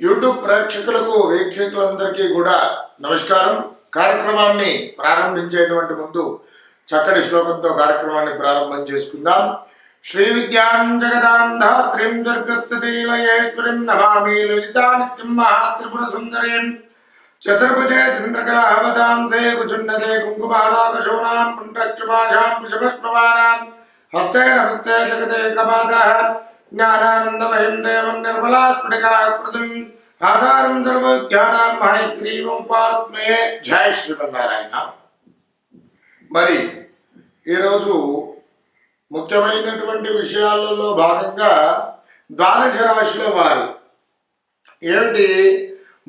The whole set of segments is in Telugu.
యూట్యూబ్ ప్రేక్షకులకు వీక్షకులందరికీ కూడా నమస్కారం. కార్యక్రమాన్ని ప్రారంభించేటువంటి ముందు చక్కటి శ్లోకంతో కార్యక్రమాన్ని ప్రారంభం చేసుకుందాం. శ్రీ విద్యాం జగదాం ధాత్రీం దుర్గస్థితిలయేశ్వరీం నమామి లలితానిత్యం మహాత్రిపుర సుందరీం చతుర్భుజే చంద్రకళావతాం తే కుచున్నతే కుంకుమాలాకశోనాం పుండ్రక్షుభాషాం కుశపుష్పవానాం హస్తే నమస్తే జగతే కపాదః జ్ఞానానందమయం దేవం నిర్మలాస్ఫటికాకృతిం ఆధారం సర్వజ్ఞానాం హయగ్రీవముపాస్మే. జయ శ్రీమన్నారాయణ. మరి ఈరోజు ముఖ్యమైనటువంటి విషయాలలో భాగంగా ద్వాదశ రాశుల వారు ఏమిటి,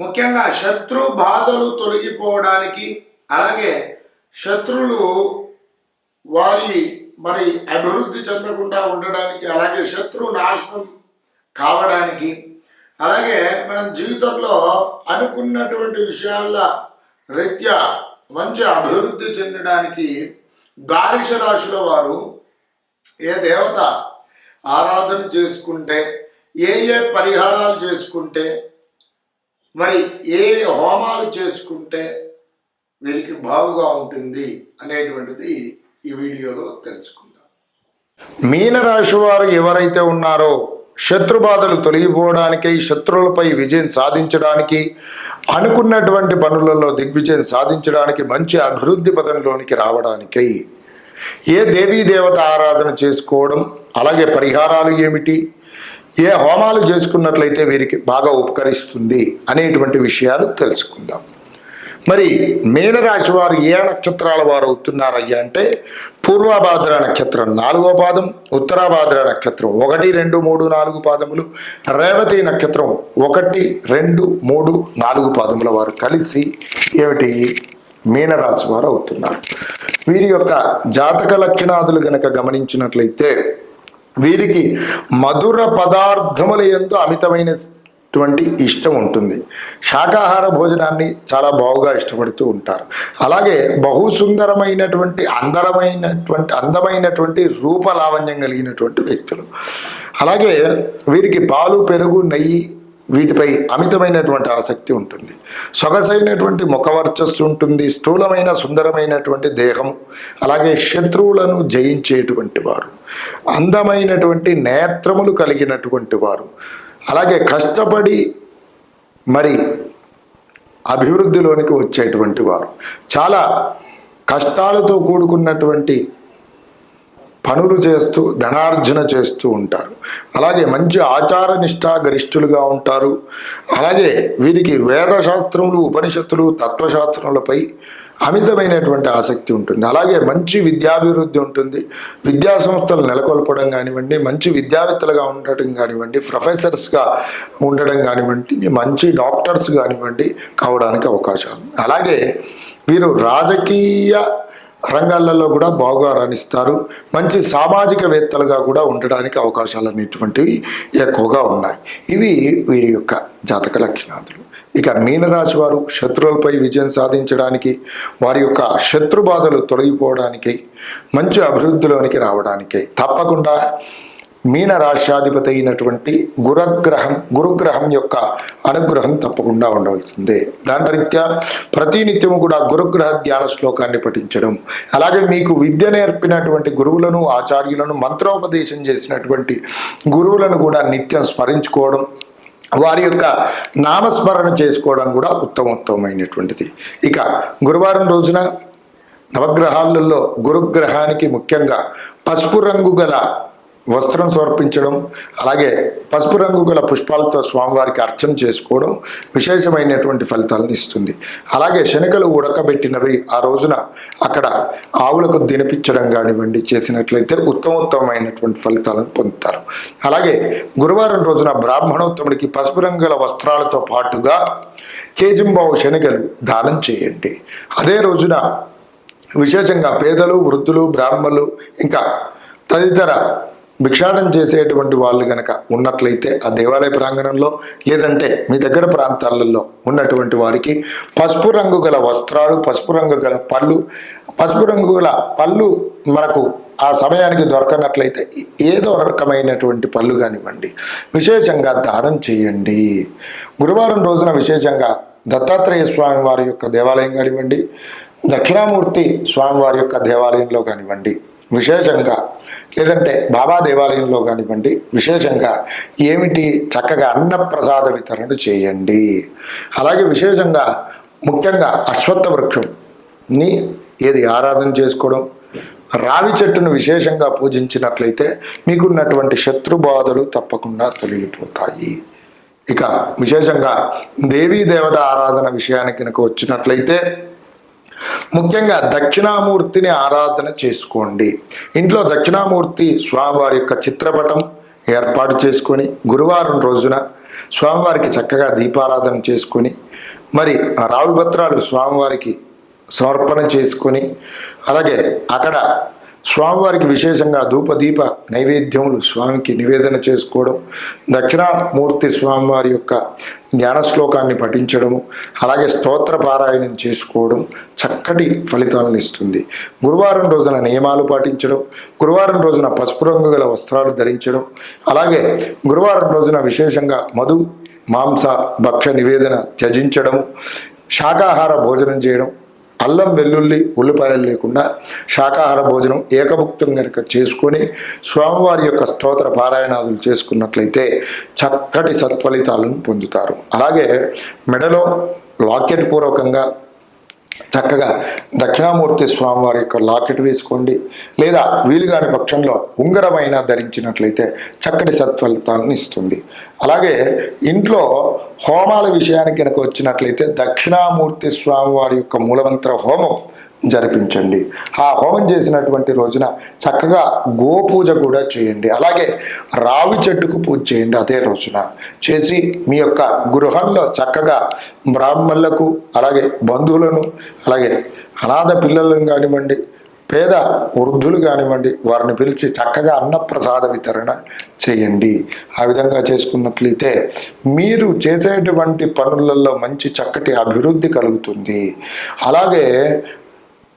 ముఖ్యంగా శత్రు బాధలు తొలగిపోవడానికి, అలాగే శత్రువులు వారి మరి అభివృద్ధి చెందకుండా ఉండడానికి, అలాగే శత్రు నాశనం కావడానికి, అలాగే మనం జీవితంలో అనుకున్నటువంటి విషయాల రీత్యా మంచి అభివృద్ధి చెందడానికి ద్వాదశ రాశుల వారు ఏ దేవత ఆరాధన చేసుకుంటే, ఏ పరిహారాలు చేసుకుంటే, మరి ఏ హోమాలు చేసుకుంటే వీరికి బాగుగా ఉంటుంది అనేటువంటిది ఈ వీడియోలో తెలుసుకుందాం. మీనరాశి వారు ఎవరైతే ఉన్నారో శత్రుబాధలు తొలగిపోవడానికి, శత్రువులపై విజయం సాధించడానికి, అనుకున్నటువంటి పనులలో దిగ్విజయం సాధించడానికి, మంచి అభివృద్ధి పదంలోనికి రావడానికి ఏ దేవీ దేవత ఆరాధన చేసుకోవడం, అలాగే పరిహారాలు ఏమిటి, ఏ హోమాలు చేసుకున్నట్లయితే వీరికి బాగా ఉపకరిస్తుంది అనేటువంటి విషయాలు తెలుసుకుందాం. మరి మీనరాశి వారు ఏ నక్షత్రాల వారు అవుతున్నారయ్యా అంటే, పూర్వభాద్ర నక్షత్రం 4వ పాదం, ఉత్తరాభాద్ర నక్షత్రం 1, 2, 3, 4 పాదములు, రేవతి నక్షత్రం 1, 2, 3, 4 పాదముల వారు కలిసి ఏమిటి మీనరాశి వారు అవుతున్నారు. వీరి యొక్క జాతక లక్షణాదులు గనక గమనించినట్లయితే వీరికి మధుర పదార్థముల యందు అమితమైనటువంటి ఇష్టం ఉంటుంది. శాకాహార భోజనాన్ని చాలా బాగుగా ఇష్టపడుతూ ఉంటారు. అలాగే బహు సుందరమైనటువంటి అందమైనటువంటి రూపలావణ్యం కలిగినటువంటి వ్యక్తులు. అలాగే వీరికి పాలు, పెరుగు, నెయ్యి వీటిపై అమితమైనటువంటి ఆసక్తి ఉంటుంది. సొగసైనటువంటి ముఖవర్చస్సు ఉంటుంది. స్థూలమైన సుందరమైనటువంటి దేహం, అలాగే శత్రువులను జయించేటువంటి వారు, అందమైనటువంటి నేత్రములు కలిగినటువంటి వారు, అలాగే కష్టపడి మరి అభివృద్ధిలోనికి వచ్చేటువంటి వారు, చాలా కష్టాలతో కూడుకున్నటువంటి పనులు చేస్తూ ధనార్జన చేస్తూ ఉంటారు. అలాగే మంచి ఆచార నిష్ఠా గరిష్ఠులుగా ఉంటారు. అలాగే వీరికి వేదశాస్త్రములు, ఉపనిషత్తులు, తత్వశాస్త్రములపై అమితమైనటువంటి ఆసక్తి ఉంటుంది. అలాగే మంచి విద్యాభివృద్ధి ఉంటుంది. విద్యా సంస్థలు నెలకొల్పడం కానివ్వండి, మంచి విద్యావేత్తలుగా ఉండటం కానివ్వండి, ప్రొఫెసర్స్గా ఉండడం కానివ్వండి, మంచి డాక్టర్స్ కానివ్వండి కావడానికి అవకాశం. అలాగే వీరు రాజకీయ రంగాలలో కూడా బాగా రాణిస్తారు. మంచి సామాజికవేత్తలుగా కూడా ఉండడానికి అవకాశాలు అనేటువంటివి ఎక్కువగా ఉన్నాయి. ఇవి వీరి యొక్క జాతక లక్షణాలు. ఇక మీనరాశి వారు శత్రువులపై విజయం సాధించడానికి, వారి యొక్క శత్రు బాధలు తొలగిపోవడానికి, మంచి అభివృద్ధిలోనికి తప్పకుండా మీనరాశ్యాధిపతి అయినటువంటి గురుగ్రహం యొక్క అనుగ్రహం తప్పకుండా ఉండవలసిందే. దాని రీత్యా ప్రతినిత్యము కూడా గురుగ్రహ ధ్యాన శ్లోకాన్ని పఠించడం, అలాగే మీకు విద్య నేర్పినటువంటి గురువులను, ఆచార్యులను, మంత్రోపదేశం చేసినటువంటి గురువులను కూడా నిత్యం స్మరించుకోవడం, వారి యొక్క నామస్మరణ చేసుకోవడం కూడా ఉత్తమమైనటువంటిది. ఇక గురువారం రోజున నవగ్రహాలలో గురుగ్రహానికి ముఖ్యంగా పసుపు రంగు గల వస్త్రం సమర్పించడం, అలాగే పసుపు రంగు గల పుష్పాలతో స్వామివారికి అర్చన చేసుకోవడం విశేషమైనటువంటి ఫలితాలను ఇస్తుంది. అలాగే శనగలు ఉడకబెట్టినవి ఆ రోజున అక్కడ ఆవులకు తినిపించడం కానివ్వండి చేసినట్లయితే ఉత్తమమైనటువంటి ఫలితాలను పొందుతారు. అలాగే గురువారం రోజున బ్రాహ్మణోత్తముడికి పసుపు రంగు గల వస్త్రాలతో పాటుగా కేజింబావు శనగలు దానం చేయండి. అదే రోజున విశేషంగా పేదలు, వృద్ధులు, బ్రాహ్మణులు, ఇంకా తదితర భిక్షాటన చేసేటువంటి వాళ్ళు గనక ఉన్నట్లయితే ఆ దేవాలయ ప్రాంగణంలో లేదంటే మీ దగ్గర ప్రాంతాలలో ఉన్నటువంటి వారికి పసుపు రంగు గల వస్త్రాలు, పసుపు రంగు గల పళ్ళు, పసుపు రంగు గల పళ్ళు మనకు ఆ సమయానికి దొరకనట్లయితే ఏదో రకమైనటువంటి పళ్ళు కానివ్వండి విశేషంగా దానం చేయండి. గురువారం రోజున విశేషంగా దత్తాత్రేయ స్వామి వారి యొక్క దేవాలయం కానివ్వండి, దక్షిణామూర్తి స్వామి వారి యొక్క దేవాలయంలో కానివ్వండి విశేషంగా, లేదంటే బాబా దేవాలయంలో కానివ్వండి విశేషంగా ఏమిటి చక్కగా అన్నప్రసాద వితరణ చేయండి. అలాగే విశేషంగా ముఖ్యంగా అశ్వత్థ వృక్షంని ఏది ఆరాధన చేసుకోవడం, రావి చెట్టును విశేషంగా పూజించినట్లయితే మీకున్నటువంటి శత్రుబాధలు తప్పకుండా తొలగిపోతాయి. ఇక విశేషంగా దేవీ దేవత ఆరాధన విషయానికి కనుక వచ్చినట్లయితే ముఖ్యంగా దక్షిణామూర్తిని ఆరాధన చేసుకోండి. ఇంట్లో దక్షిణామూర్తి స్వామివారి యొక్క చిత్రపటం ఏర్పాటు చేసుకొని గురువారం రోజున స్వామివారికి చక్కగా దీపారాధన చేసుకొని మరి రావి పత్రాలు స్వామివారికి సమర్పణ చేసుకొని అలాగే అక్కడ స్వామివారికి విశేషంగా ధూపదీప నైవేద్యములు స్వామికి నివేదన చేసుకోవడం, దక్షిణామూర్తి స్వామివారి యొక్క జ్ఞాన శ్లోకాన్ని పఠించడము, అలాగే స్తోత్ర పారాయణం చేసుకోవడం చక్కటి ఫలితాలను ఇస్తుంది. గురువారం రోజున నియమాలు పాటించడం, గురువారం రోజున పసుపు రంగు గల వస్త్రాలు ధరించడం, అలాగే గురువారం రోజున విశేషంగా మధు మాంస భక్ష్య నివేదన త్యజించడము, శాకాహార భోజనం చేయడం, అల్లం వెల్లుల్లి ఉల్లిపాయలు లేకుండా శాకాహార భోజనం ఏకభుక్తం కనుక చేసుకొని స్వామివారి యొక్క స్తోత్ర పారాయణాదులు చేసుకున్నట్లయితే చక్కటి సత్ఫలితాలను పొందుతారు. అలాగే మెడలో లాకెట్ పూర్వకంగా చక్కగా దక్షిణామూర్తి స్వామివారి యొక్క లాకెట్ వేసుకోండి, లేదా వీలుగాని పక్షంలో ఉంగరమైనా ధరించినట్లయితే చక్కటి సత్ఫలితాలను ఇస్తుంది. అలాగే ఇంట్లో హోమాల విషయానికి కనుక వచ్చినట్లయితే దక్షిణామూర్తి స్వామివారి యొక్క మూలమంత్ర హోమం జరిపించండి. ఆ హోమం చేసినటువంటి రోజున చక్కగా గోపూజ కూడా చేయండి. అలాగే రావి చెట్టుకు పూజ చేయండి. అదే రోజున చేసి మీ యొక్క గృహంలో చక్కగా బ్రాహ్మణులకు అలాగే బంధువులను అలాగే అనాథ పిల్లలను కానివ్వండి, పేద వృద్ధులు కానివ్వండి వారిని పిలిచి చక్కగా అన్నప్రసాద వితరణ చేయండి. ఆ విధంగా చేసుకున్నట్లయితే మీరు చేసేటువంటి పనులలో మంచి చక్కటి అభివృద్ధి కలుగుతుంది. అలాగే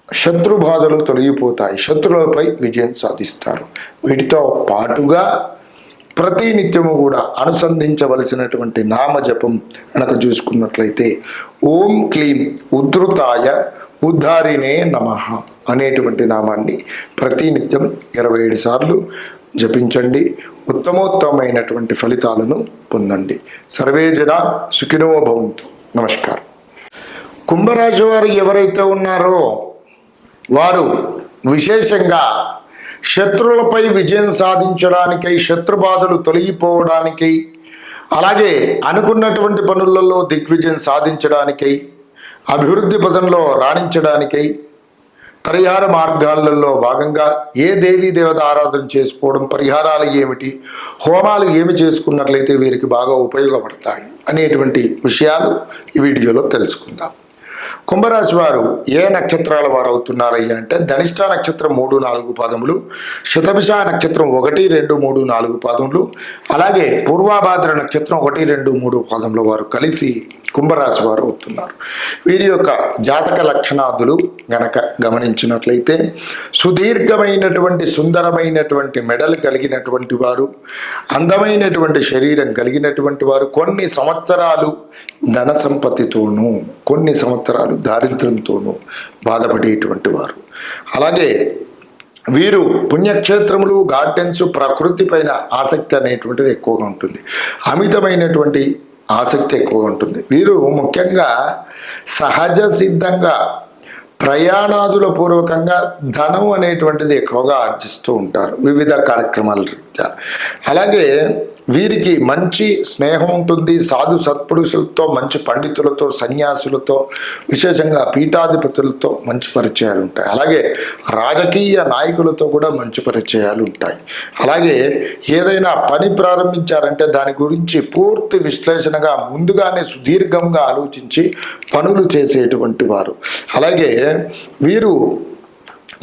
శత్రుబాధలు తొలగిపోతాయి, శత్రువులపై విజయం సాధిస్తారు. వీటితో పాటుగా ప్రతి నిత్యము కూడా అనుసంధించవలసినటువంటి నామజపం కనుక చూసుకున్నట్లయితే ఓం క్లీం ఉద్ధృతాయ ఉద్ధారినే నమః అనేటువంటి నామాన్ని ప్రతినిత్యం 27 సార్లు జపించండి. ఉత్తమోత్తమైనటువంటి ఫలితాలను పొందండి. సర్వే జన సుఖినో భవంతు. నమస్కారం. కుంభరాశి వారు ఎవరైతే ఉన్నారో వారు విశేషంగా శత్రువులపై విజయం సాధించడానికై, శత్రుబాధలు తొలగిపోవడానికై, అలాగే అనుకున్నటువంటి పనులలో దిగ్విజయం సాధించడానికై, అభివృద్ధి పదంలో రాణించడానికై పరిహార మార్గాలలో భాగంగా ఏ దేవీ దేవత ఆరాధన చేసుకోవడం, పరిహారాలు ఏమిటి, హోమాలు ఏమి చేసుకున్నట్లయితే వీరికి బాగా ఉపయోగపడతాయి అనేటువంటి విషయాలు ఈ వీడియోలో తెలుసుకుందాం. కుంభరాశి వారు ఏ నక్షత్రాల వారు అవుతున్నారయ్యా అంటే ధనిష్ట నక్షత్రం 3, 4 పాదములు, శతభిష నక్షత్రం 1, 2, 3, 4 పాదములు, అలాగే పూర్వాభాద్ర నక్షత్రం 1, 2, 3 పాదముల వారు కలిసి కుంభరాశి వారు అవుతున్నారు. వీరి యొక్క జాతక లక్షణాదులు గనక గమనించినట్లయితే సుదీర్ఘమైనటువంటి సుందరమైనటువంటి మెడలు కలిగినటువంటి వారు, అందమైనటువంటి శరీరం కలిగినటువంటి వారు, కొన్ని సంవత్సరాలు ధన సంపత్తితోనూ కొన్ని సంవత్సరాలు దారిద్ర్యంతోనూ బాధపడేటువంటి వారు. అలాగే వీరు పుణ్యక్షేత్రములు, గార్డెన్స్, ప్రకృతి పైన ఆసక్తి అనేటువంటిది ఎక్కువగా ఉంటుంది. అమితమైనటువంటి ఆసక్తి ఎక్కువగా ఉంటుంది. వీరు ముఖ్యంగా సహజ సిద్ధంగా ప్రయాణాదుల పూర్వకంగా ధనం అనేటువంటిది ఎక్కువగా ఆర్జిస్తూ ఉంటారు వివిధ కార్యక్రమాల రీత్యా. అలాగే వీరికి మంచి స్నేహం ఉంటుంది. సాధు సత్పురుషులతో, మంచి పండితులతో, సన్యాసులతో, విశేషంగా పీఠాధిపతులతో మంచి పరిచయాలు ఉంటాయి. అలాగే రాజకీయ నాయకులతో కూడా మంచి పరిచయాలు ఉంటాయి. అలాగే ఏదైనా పని ప్రారంభించారంటే దాని గురించి పూర్తి విశ్లేషణగా ముందుగానే సుదీర్ఘంగా ఆలోచించి పనులు చేసేటువంటి వారు. అలాగే వీరు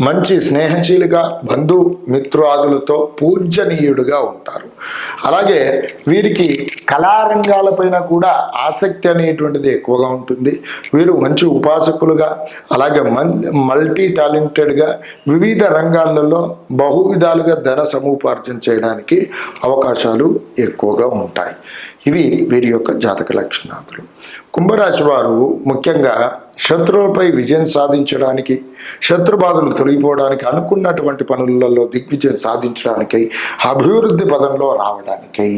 మంచి స్నేహశీలిగా బంధు మిత్రాదులతో పూజనీయుడుగా ఉంటారు. అలాగే వీరికి కళారంగాలపైన కూడా ఆసక్తి అనేటువంటిది ఎక్కువగా ఉంటుంది. వీరు మంచి ఉపాసకులుగా, అలాగే మల్టీ టాలెంటెడ్గా వివిధ రంగాలలో బహువిధాలుగా ధన సముపార్జన చేయడానికి అవకాశాలు ఎక్కువగా ఉంటాయి. ఇవి వీరి యొక్క జాతక లక్షణాలు. కుంభరాశి వారు ముఖ్యంగా శత్రువులపై విజయం సాధించడానికి, శత్రుబాధలు తొలగిపోవడానికి, అనుకున్నటువంటి పనులలో దిగ్విజయం సాధించడానికి, అభివృద్ధి పదంలో రావడానికి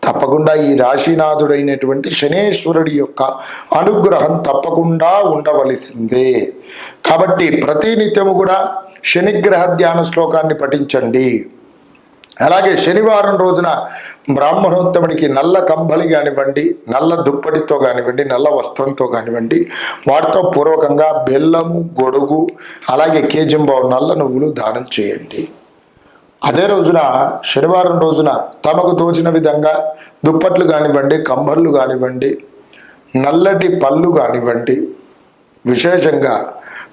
తప్పకుండా ఈ రాశినాథుడైనటువంటి శనేశ్వరుడి యొక్క అనుగ్రహం తప్పకుండా ఉండవలసిందే. కాబట్టి ప్రతినిత్యము కూడా శనిగ్రహ ధ్యాన శ్లోకాన్ని పఠించండి. అలాగే శనివారం రోజున బ్రాహ్మణోత్తముడికి నల్ల కంబళి కానివ్వండి, నల్ల దుప్పటితో కానివ్వండి, నల్ల వస్త్రంతో కానివ్వండి, వాటితో పూర్వకంగా బెల్లము, గొడుగు, అలాగే కేజింబావు నల్ల నువ్వులు దానం చేయండి. అదే రోజున శనివారం రోజున తమకు తోచిన విధంగా దుప్పట్లు కానివ్వండి, కంబళ్ళు కానివ్వండి, నల్లటి పళ్ళు కానివ్వండి, విశేషంగా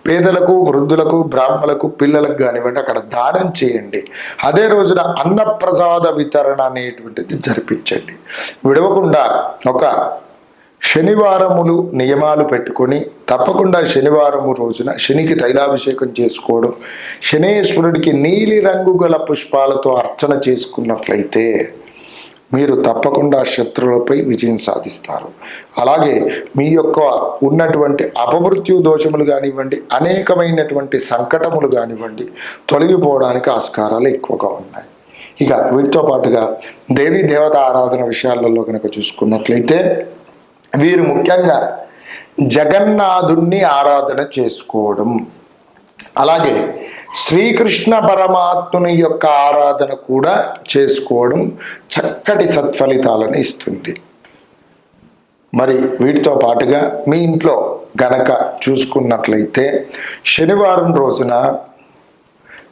పేదలకు, వృద్ధులకు, బ్రాహ్మణులకు, పిల్లలకు కానివ్వండి అక్కడ దానం చేయండి. అదే రోజున అన్నప్రసాద వితరణ అనేటువంటిది జరిపించండి. విడవకుండా ఒక శనివారములు నియమాలు పెట్టుకొని తప్పకుండా శనివారము రోజున శనికి తైలాభిషేకం చేసుకోవడం, శనేశ్వరుడికి నీలి రంగు గల పుష్పాలతో అర్చన చేసుకున్నట్లయితే మీరు తప్పకుండా శత్రువులపై విజయం సాధిస్తారు. అలాగే మీ యొక్క ఉన్నటువంటి అపమృత్యు దోషములు కానివ్వండి, అనేకమైనటువంటి సంకటములు కానివ్వండి తొలగిపోవడానికి ఆస్కారాలు ఎక్కువగా ఉన్నాయి. ఇక వీటితో పాటుగా దేవీ దేవత ఆరాధన విషయాలలో కనుక చూసుకున్నట్లయితే వీరు ముఖ్యంగా జగన్నాథుణ్ణి ఆరాధన చేసుకోవడం, అలాగే శ్రీకృష్ణ పరమాత్ముని యొక్క ఆరాధన కూడా చేసుకోవడం చక్కటి సత్ఫలితాలను ఇస్తుంది. మరి వీటితో పాటుగా మీ ఇంట్లో గనక చూసుకున్నట్లయితే శనివారం రోజున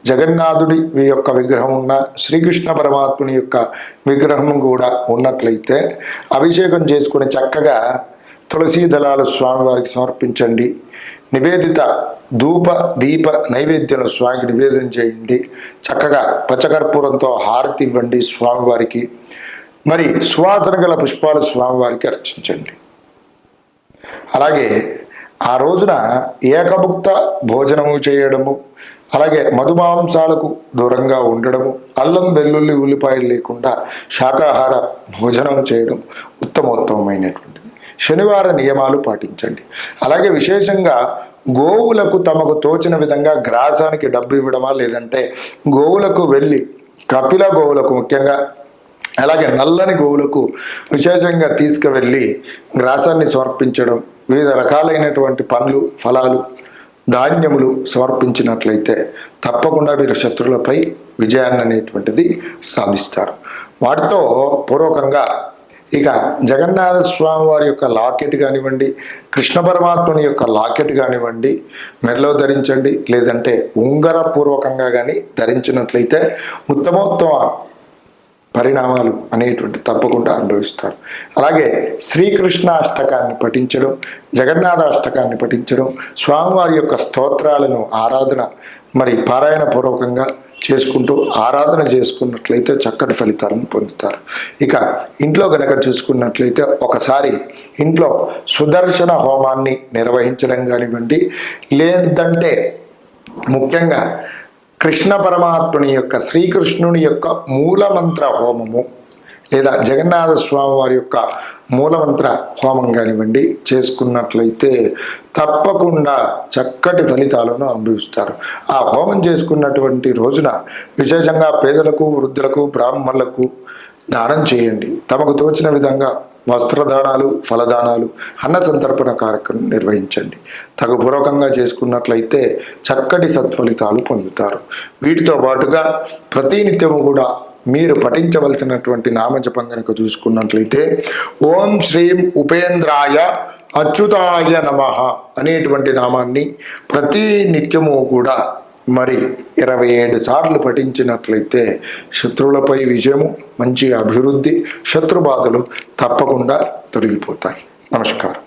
జగన్నాథుడి యొక్క విగ్రహం ఉన్న, శ్రీకృష్ణ పరమాత్ముని యొక్క విగ్రహం కూడా ఉన్నట్లయితే అభిషేకం చేసుకుని చక్కగా తులసీ దళాలు స్వామివారికి సమర్పించండి. నివేదిత ధూప దీప నైవేద్యాలు స్వామికి నివేదన చేయండి. చక్కగా పచ్చకర్పూరంతో హారతి ఇవ్వండి స్వామివారికి. మరి సువాసన గల పుష్పాలు స్వామివారికి అర్చించండి. అలాగే ఆ రోజున ఏకభుక్త భోజనము చేయడము, అలాగే మధుమాంసాలకు దూరంగా ఉండడము, అల్లం వెల్లుల్లి ఉల్లిపాయలు లేకుండా శాకాహార భోజనం చేయడం ఉత్తమోత్తమైనటువంటిది. శనివార నియమాలు పాటించండి. అలాగే విశేషంగా గోవులకు తమకు తోచిన విధంగా గ్రాసానికి డబ్బు ఇవ్వడమా, లేదంటే గోవులకు వెళ్ళి కపిల గోవులకు ముఖ్యంగా, అలాగే నల్లని గోవులకు విశేషంగా తీసుకువెళ్ళి గ్రాసాన్ని సమర్పించడం, వివిధ రకాలైనటువంటి పండ్లు, ఫలాలు, ధాన్యములు సమర్పించినట్లయితే తప్పకుండా వీరు శత్రువులపై విజయాన్ని అనేటువంటిది సాధిస్తారు. వాటితో పూర్వకంగా ఇక జగన్నాథ స్వామి వారి యొక్క లాకెట్ కానివ్వండి, కృష్ణ పరమాత్ముని యొక్క లాకెట్ కానివ్వండి మెడలో ధరించండి, లేదంటే ఉంగర పూర్వకంగా కానీ ధరించినట్లయితే ఉత్తమోత్తమ పరిణామాలు అనేటువంటి తప్పకుండా అనుభవిస్తారు. అలాగే శ్రీకృష్ణ అష్టకాన్ని పఠించడం, జగన్నాథ అష్టకాన్ని పఠించడం, స్వామివారి యొక్క స్తోత్రాలను ఆరాధన మరి పారాయణ పూర్వకంగా చేసుకుంటూ ఆరాధన చేసుకున్నట్లయితే చక్కటి ఫలితాలను పొందుతారు. ఇక ఇంట్లో గనక చూసుకున్నట్లయితే ఒకసారి ఇంట్లో సుదర్శన హోమాన్ని నిర్వహించడం కానివ్వండి, లేదంటే ముఖ్యంగా కృష్ణ పరమాత్ముని యొక్క, శ్రీకృష్ణుని యొక్క మూలమంత్ర హోమము, లేదా జగన్నాథ స్వామి వారి యొక్క మూలమంత్ర హోమం కానివ్వండి చేసుకున్నట్లయితే తప్పకుండా చక్కటి ఫలితాలను అనుభవిస్తారు. ఆ హోమం చేసుకున్నటువంటి రోజున విశేషంగా పేదలకు, వృద్ధులకు, బ్రాహ్మణులకు దానం చేయండి. తమకు తోచిన విధంగా వస్త్రదానాలు, ఫలదానాలు, అన్న సంతర్పణ కార్యక్రమం నిర్వహించండి. తగుపూర్వకంగా చేసుకున్నట్లయితే చక్కటి సత్ఫలితాలు పొందుతారు. వీటితో పాటుగా ప్రతినిత్యము కూడా మీరు పఠించవలసినటువంటి నామజపం కనుక చూసుకున్నట్లయితే ఓం శ్రీం ఉపేంద్రాయ అచ్యుతాయ నమః అనేటువంటి నామాన్ని ప్రతి నిత్యము కూడా మరి 27 సార్లు పఠించినట్లయితే శత్రువులపై విజయము, మంచి అభివృద్ధి, శత్రుబాధలు తప్పకుండా తొలగిపోతాయి. నమస్కారం.